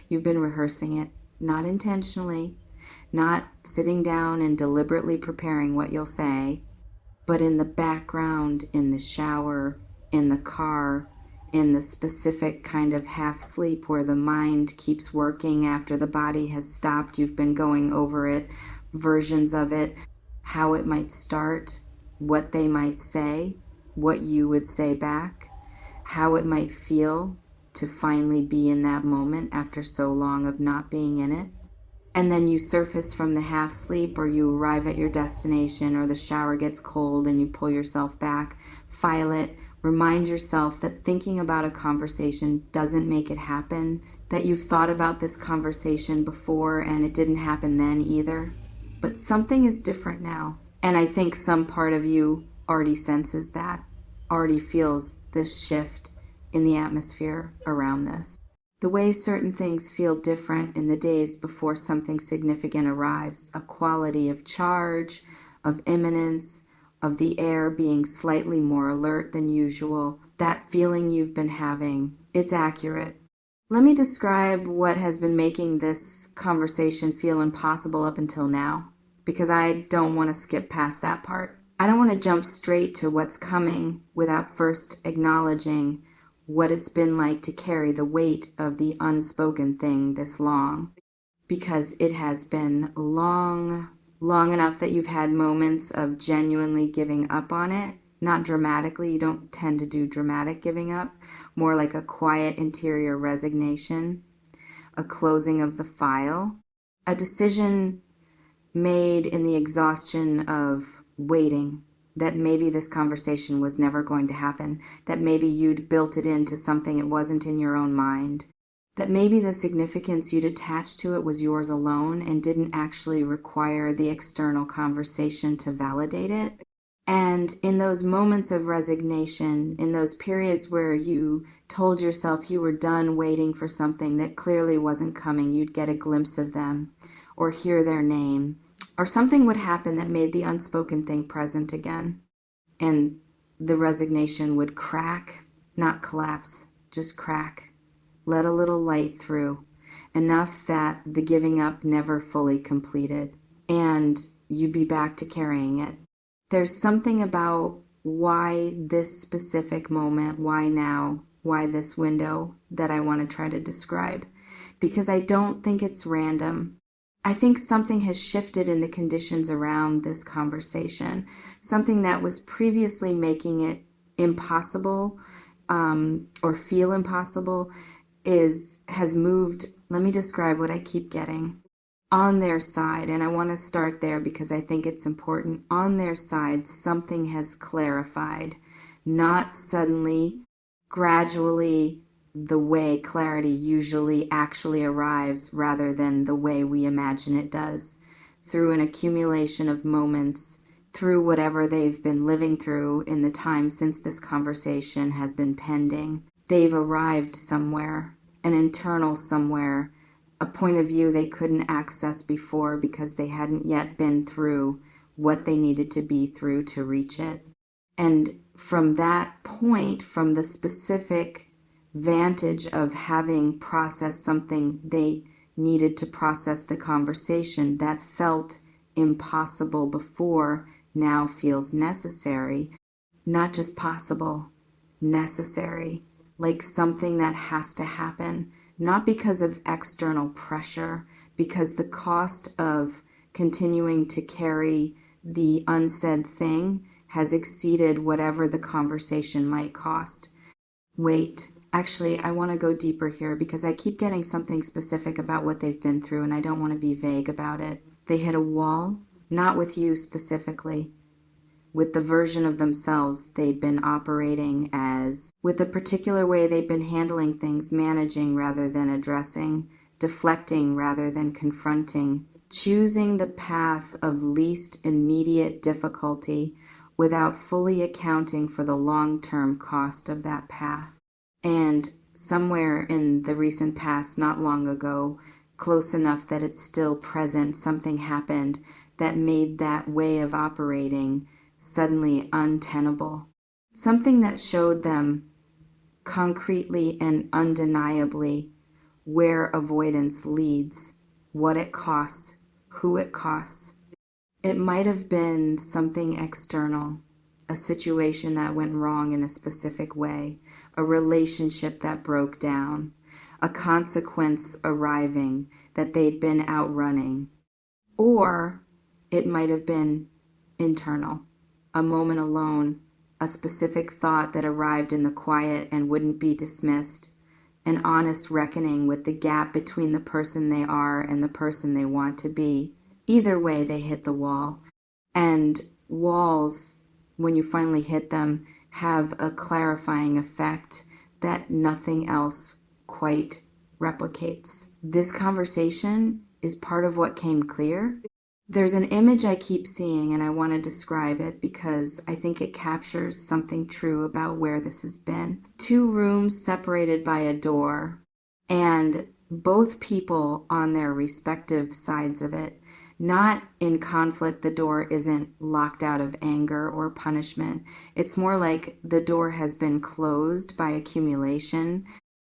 You've been rehearsing it, not intentionally, not sitting down and deliberately preparing what you'll say, but in the background, in the shower, in the car, in the specific kind of half sleep where the mind keeps working after the body has stopped. You've been going over it, versions of it, how it might start, what they might say, what you would say back, how it might feel to finally be in that moment after so long of not being in it. And then you surface from the half sleep, or you arrive at your destination, or the shower gets cold and you pull yourself back, file it, remind yourself that thinking about a conversation doesn't make it happen, that you've thought about this conversation before and it didn't happen then either. But something is different now. And I think some part of you already senses that, already feels this shift in the atmosphere around this. The way certain things feel different in the days before something significant arrives, a quality of charge, of imminence, of the air being slightly more alert than usual, that feeling you've been having, it's accurate. Let me describe what has been making this conversation feel impossible up until now, because I don't want to skip past that part. I don't want to jump straight to what's coming without first acknowledging what it's been like to carry the weight of the unspoken thing this long, because it has been long enough that you've had moments of genuinely giving up on it. Not dramatically, you don't tend to do dramatic giving up, more like a quiet interior resignation, a closing of the file, a decision made in the exhaustion of waiting, that maybe this conversation was never going to happen, that maybe you'd built it into something it wasn't in your own mind, that maybe the significance you'd attached to it was yours alone and didn't actually require the external conversation to validate it. And in those moments of resignation, in those periods where you told yourself you were done waiting for something that clearly wasn't coming, you'd get a glimpse of them or hear their name, or something would happen that made the unspoken thing present again. And the resignation would crack, not collapse, just crack. Let a little light through, enough that the giving up never fully completed, and you'd be back to carrying it. There's something about why this specific moment, why now, why this window, that I want to try to describe, because I don't think it's random. I think something has shifted in the conditions around this conversation. Something that was previously making it impossible, or feel impossible, has moved. Let me describe what I keep getting. On their side, and I want to start there because I think it's important. On their side, something has clarified, not suddenly, gradually, the way clarity usually actually arrives rather than the way we imagine it does, through an accumulation of moments, through whatever they've been living through in the time since this conversation has been pending. They've arrived somewhere, an internal somewhere, a point of view they couldn't access before because they hadn't yet been through what they needed to be through to reach it. And from that point, from the specific vantage of having processed something they needed to process, the conversation that felt impossible before now feels necessary. Not just possible, necessary, like something that has to happen, not because of external pressure, because the cost of continuing to carry the unsaid thing has exceeded whatever the conversation might cost. Wait, actually, I want to go deeper here because I keep getting something specific about what they've been through and I don't want to be vague about it. They hit a wall, not with you specifically, with the version of themselves they've been operating as, with the particular way they've been handling things, managing rather than addressing, deflecting rather than confronting, choosing the path of least immediate difficulty without fully accounting for the long-term cost of that path. And somewhere in the recent past, not long ago, close enough that it's still present, something happened that made that way of operating suddenly untenable. Something that showed them concretely and undeniably where avoidance leads, what it costs, who it costs. It might have been something external, a situation that went wrong in a specific way, a relationship that broke down, a consequence arriving that they'd been outrunning. Or it might have been internal, a moment alone, a specific thought that arrived in the quiet and wouldn't be dismissed, an honest reckoning with the gap between the person they are and the person they want to be. Either way, they hit the wall. And walls, when you finally hit them, have a clarifying effect that nothing else quite replicates. This conversation is part of what came clear. There's an image I keep seeing, and I want to describe it because I think it captures something true about where this has been. Two rooms separated by a door, and both people on their respective sides of it. Not in conflict, the door isn't locked out of anger or punishment. It's more like the door has been closed by accumulation,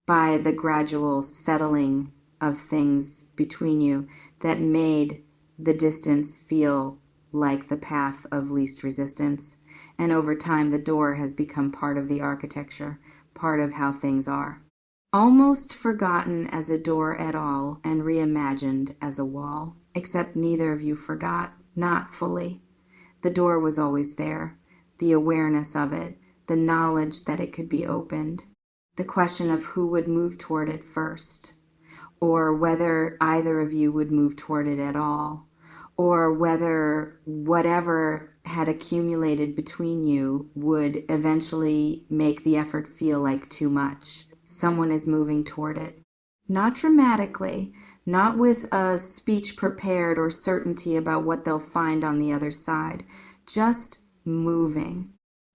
by the gradual settling of things between you that made the distance feel like the path of least resistance. And over time, the door has become part of the architecture, part of how things are. Almost forgotten as a door at all and reimagined as a wall. Except neither of you forgot, not fully. The door was always there, the awareness of it, the knowledge that it could be opened, the question of who would move toward it first, or whether either of you would move toward it at all, or whether whatever had accumulated between you would eventually make the effort feel like too much. Someone is moving toward it. Not dramatically, not with a speech prepared or certainty about what they'll find on the other side, just moving.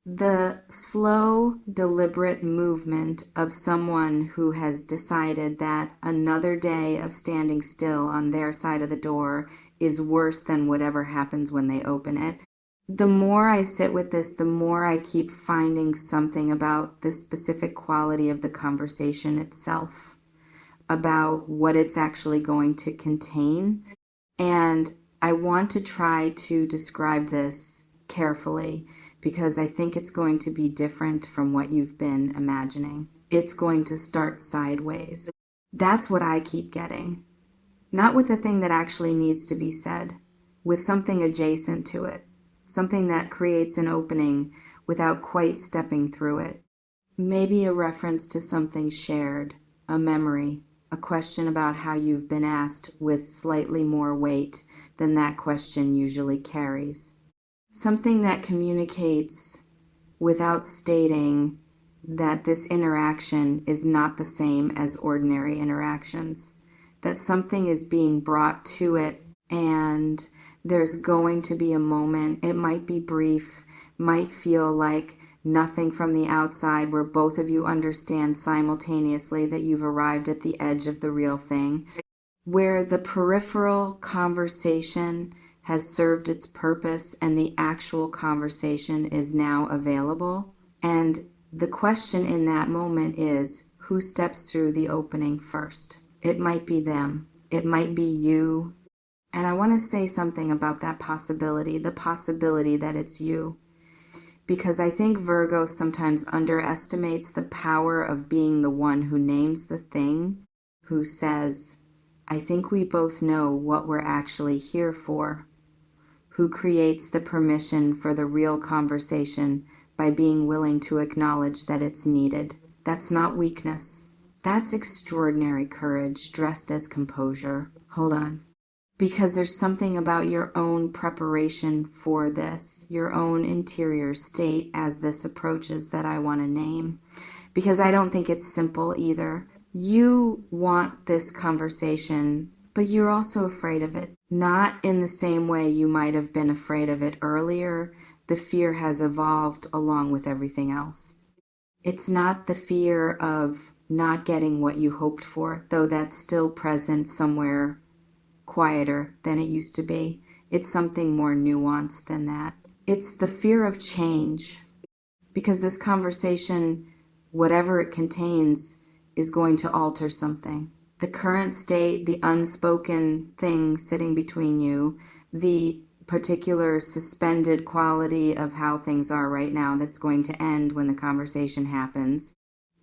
The slow, deliberate movement of someone who has decided that another day of standing still on their side of the door is worse than whatever happens when they open it. The more I sit with this, the more I keep finding something about the specific quality of the conversation itself, about what it's actually going to contain. And I want to try to describe this carefully because I think it's going to be different from what you've been imagining. It's going to start sideways. That's what I keep getting. Not with the thing that actually needs to be said, with something adjacent to it, something that creates an opening without quite stepping through it. Maybe a reference to something shared, a memory, a question about how you've been asked with slightly more weight than that question usually carries. Something that communicates without stating that this interaction is not the same as ordinary interactions, that something is being brought to it and there's going to be a moment, it might be brief, might feel like nothing from the outside, where both of you understand simultaneously that you've arrived at the edge of the real thing, where the peripheral conversation has served its purpose and the actual conversation is now available. And the question in that moment is, who steps through the opening first? It might be them. It might be you. And I want to say something about that possibility, the possibility that it's you. Because I think Virgo sometimes underestimates the power of being the one who names the thing, who says, I think we both know what we're actually here for, who creates the permission for the real conversation by being willing to acknowledge that it's needed. That's not weakness. That's extraordinary courage dressed as composure. Hold on. Because there's something about your own preparation for this, your own interior state as this approaches that I want to name. Because I don't think it's simple either. You want this conversation, but you're also afraid of it. Not in the same way you might have been afraid of it earlier. The fear has evolved along with everything else. It's not the fear of not getting what you hoped for, though that's still present somewhere quieter than it used to be. It's something more nuanced than that. It's the fear of change, because this conversation, whatever it contains, is going to alter something. The current state, the unspoken thing sitting between you, the particular suspended quality of how things are right now that's going to end when the conversation happens,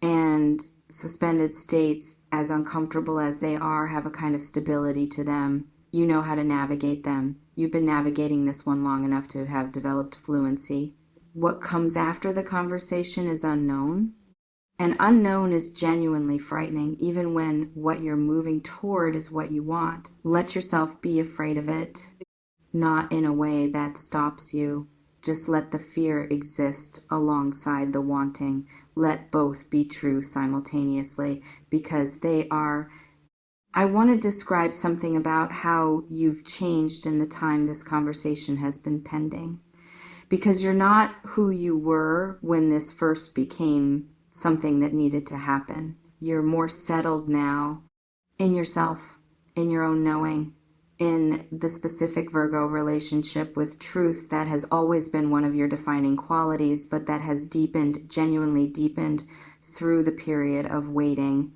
and suspended states, as uncomfortable as they are, have a kind of stability to them. You know how to navigate them. You've been navigating this one long enough to have developed fluency. What comes after the conversation is unknown. And unknown is genuinely frightening, even when what you're moving toward is what you want. Let yourself be afraid of it, not in a way that stops you. Just let the fear exist alongside the wanting. Let both be true simultaneously, because they are. I want to describe something about how you've changed in the time this conversation has been pending. Because you're not who you were when this first became something that needed to happen. You're more settled now in yourself, in your own knowing, in the specific Virgo relationship with truth that has always been one of your defining qualities, but that has deepened, genuinely deepened through the period of waiting,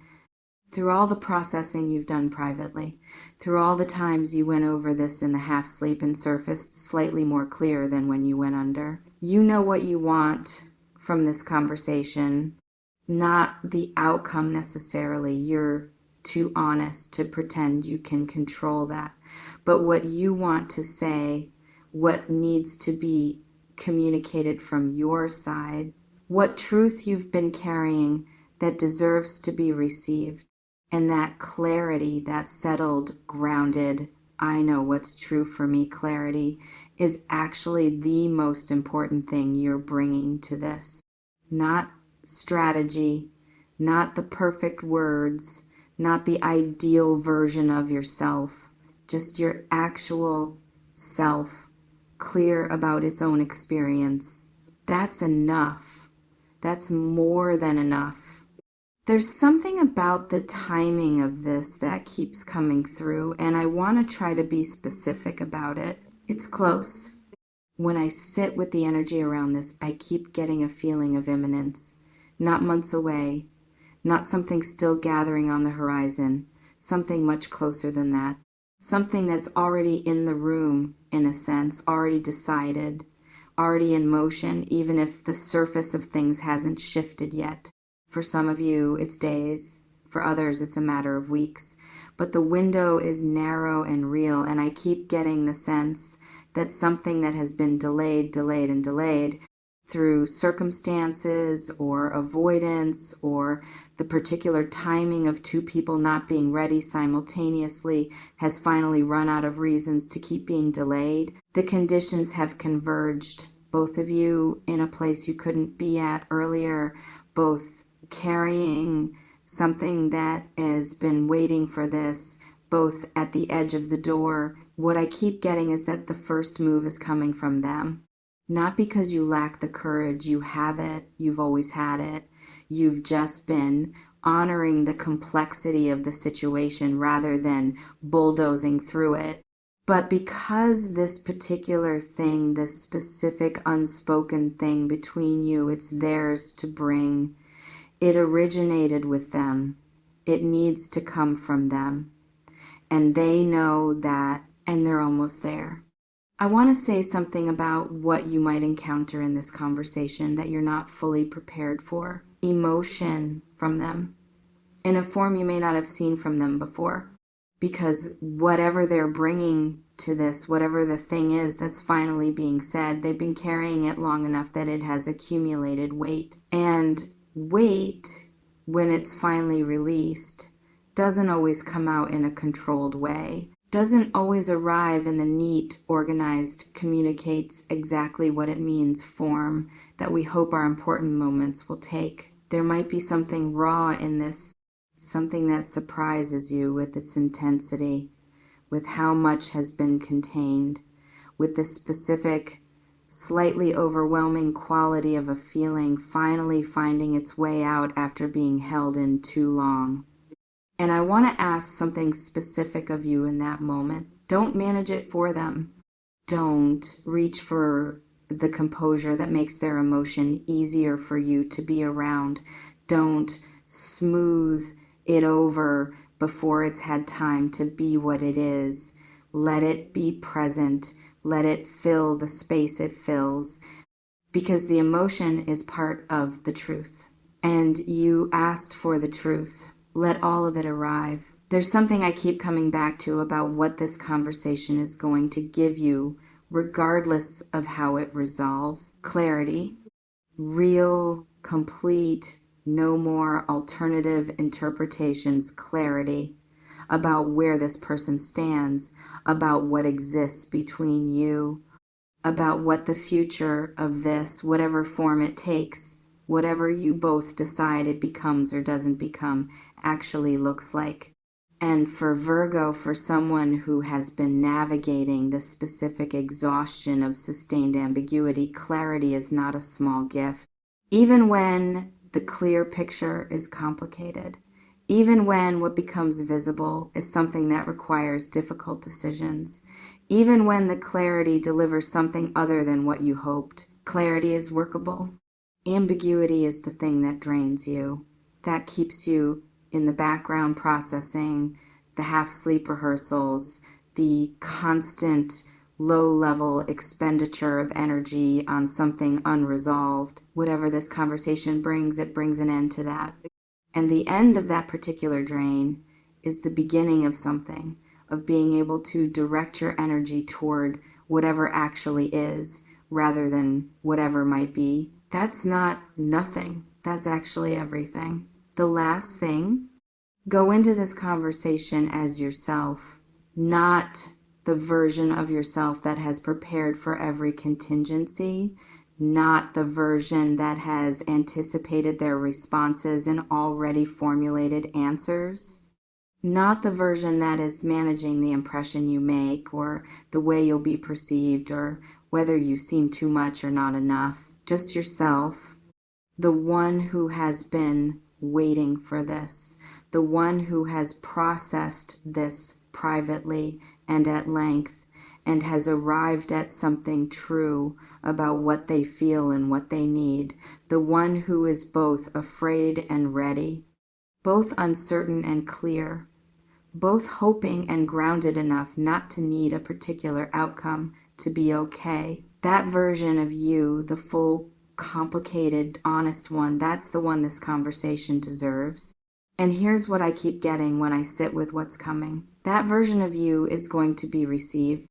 through all the processing you've done privately, through all the times you went over this in the half sleep and surfaced slightly more clear than when you went under. You know what you want from this conversation, not the outcome necessarily. You're too honest to pretend you can control that. But what you want to say, what needs to be communicated from your side, what truth you've been carrying that deserves to be received. And that clarity, that settled, grounded, I know what's true for me clarity is actually the most important thing you're bringing to this. Not strategy, not the perfect words, not the ideal version of yourself, just your actual self, clear about its own experience. That's enough. That's more than enough. There's something about the timing of this that keeps coming through, and I want to try to be specific about it. It's close. When I sit with the energy around this, I keep getting a feeling of imminence. Not months away, not something still gathering on the horizon, something much closer than that. Something that's already in the room, in a sense, already decided, already in motion, even if the surface of things hasn't shifted yet. For some of you, it's days. For others, it's a matter of weeks. But the window is narrow and real, and I keep getting the sense that something that has been delayed through circumstances or avoidance or the particular timing of two people not being ready simultaneously has finally run out of reasons to keep being delayed. The conditions have converged. Both of you in a place you couldn't be at earlier, both carrying something that has been waiting for this, both at the edge of the door. What I keep getting is that the first move is coming from them. Not because you lack the courage, you have it, you've always had it. You've just been honoring the complexity of the situation rather than bulldozing through it. But because this particular thing, this specific unspoken thing between you, it's theirs to bring. It originated with them. It needs to come from them. And they know that, and they're almost there. I want to say something about what you might encounter in this conversation that you're not fully prepared for. Emotion from them, in a form you may not have seen from them before. Because whatever they're bringing to this, whatever the thing is that's finally being said, they've been carrying it long enough that it has accumulated weight. And weight, when it's finally released, doesn't always come out in a controlled way. Doesn't always arrive in the neat, organized, communicates exactly what it means form that we hope our important moments will take. There might be something raw in this, something that surprises you with its intensity, with how much has been contained, with the specific, slightly overwhelming quality of a feeling finally finding its way out after being held in too long. And I want to ask something specific of you in that moment. Don't manage it for them. Don't reach for the composure that makes their emotion easier for you to be around. Don't smooth it over before it's had time to be what it is. Let it be present. Let it fill the space it fills, because the emotion is part of the truth. And you asked for the truth. Let all of it arrive. There's something I keep coming back to about what this conversation is going to give you, regardless of how it resolves. Clarity, real, complete, no more alternative interpretations, clarity about where this person stands, about what exists between you, about what the future of this, whatever form it takes, whatever you both decide it becomes or doesn't become, actually looks like. And for Virgo, for someone who has been navigating the specific exhaustion of sustained ambiguity, clarity is not a small gift. Even when the clear picture is complicated, even when what becomes visible is something that requires difficult decisions, even when the clarity delivers something other than what you hoped, clarity is workable. Ambiguity is the thing that drains you, that keeps you in the background processing, the half-sleep rehearsals, the constant low-level expenditure of energy on something unresolved. Whatever this conversation brings, it brings an end to that. And the end of that particular drain is the beginning of something, of being able to direct your energy toward whatever actually is, rather than whatever might be. That's not nothing. That's actually everything. The last thing, go into this conversation as yourself, not the version of yourself that has prepared for every contingency, not the version that has anticipated their responses and already formulated answers, not the version that is managing the impression you make or the way you'll be perceived or whether you seem too much or not enough. Just yourself, the one who has been waiting for this, the one who has processed this privately and at length and has arrived at something true about what they feel and what they need, the one who is both afraid and ready, both uncertain and clear, both hoping and grounded enough not to need a particular outcome to be okay. That version of you, the full, complicated, honest one, that's the one this conversation deserves. And here's what I keep getting when I sit with what's coming. That version of you is going to be received,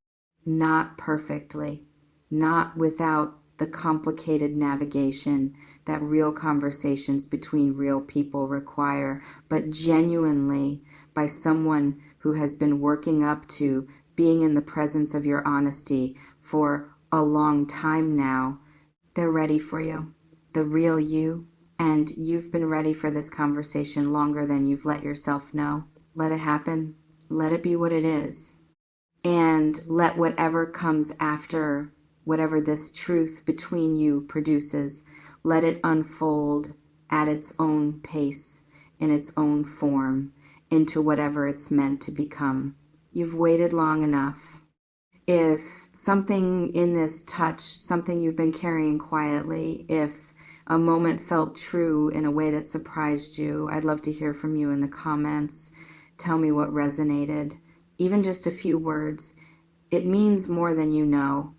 not perfectly, not without the complicated navigation that real conversations between real people require, but genuinely by someone who has been working up to being in the presence of your honesty for a long time now. They're ready for you, the real you, and you've been ready for this conversation longer than you've let yourself know. Let it happen. Let it be what it is. And let whatever comes after, whatever this truth between you produces, let it unfold at its own pace, in its own form, into whatever it's meant to become. You've waited long enough. If something in this touch, something you've been carrying quietly, if a moment felt true in a way that surprised you, I'd love to hear from you in the comments. Tell me what resonated. Even just a few words. It means more than you know.